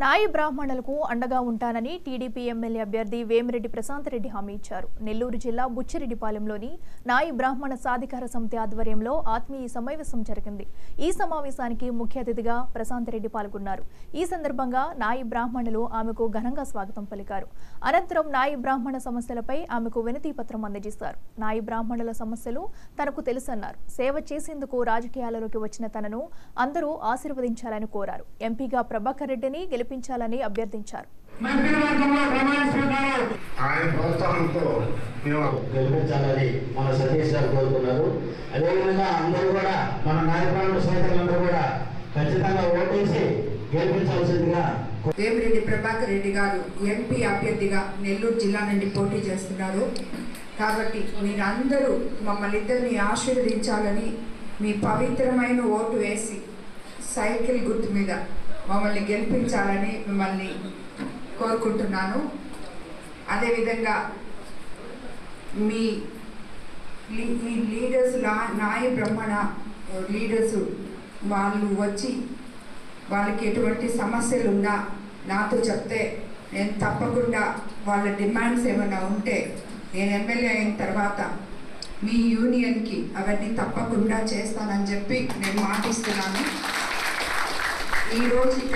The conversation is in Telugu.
నాయి బ్రాహ్మణులకు అండగా ఉంటానని టీడీపీ ఎమ్మెల్యే అభ్యర్థి వేమిరెడ్డి ప్రశాంత్ రెడ్డి హామీ ఇచ్చారు. నెల్లూరు జిల్లా బుచ్చిరెడ్డిపాలెంలోని నాయి బ్రాహ్మణ సాధికార సమితి ఆధ్వర్యంలో ఆత్మీయ సమావేశం జరిగింది. ఈ సమావేశానికి ముఖ్య అతిథిగా ప్రశాంత్ రెడ్డి పాల్గొన్నారు. ఈ సందర్భంగా నాయి బ్రాహ్మణులు ఆమెకు ఘనంగా స్వాగతం పలికారు. అనంతరం నాయి బ్రాహ్మణ సమస్యలపై ఆమెకు వినతి పత్రం అందజేశారు. నాయి బ్రాహ్మణుల సమస్యలు తనకు తెలుసన్నారు. సేవ చేసేందుకు రాజకీయాలలోకి వచ్చిన తనను అందరూ ఆశీర్వదించాలని కోరారు. ఎంపీగా ప్రభాకర్ రెడ్డిని గెలిపించాలని అభ్యర్థించారు. వేమిరెడ్డి ప్రభాకర్ రెడ్డి గారు ఎంపీ అభ్యర్థిగా నెల్లూరు జిల్లా నుండి పోటీ చేస్తున్నారు. కాబట్టి మీరందరూ మమ్మల్ని ఇద్దరిని ఆశీర్వదించాలని మీ పవిత్రమైన ఓటు వేసి సైకిల్ గుర్తు మీద మమ్మల్ని గెలిపించాలని మిమ్మల్ని కోరుకుంటున్నాను. అదేవిధంగా మీ లీడర్స్ నాయి బ్రాహ్మణ లీడర్స్ వాళ్ళు వచ్చి వాళ్ళకి ఎటువంటి సమస్యలు ఉన్నా నాతో చెప్తే నేను తప్పకుండా వాళ్ళ డిమాండ్స్ ఏమైనా ఉంటే నేను ఎమ్మెల్యే అయిన తర్వాత మీ యూనియన్కి అవన్నీ తప్పకుండా చేస్తానని చెప్పి నేను మాటిస్తున్నాను. ఈరోజు ఇక్కడ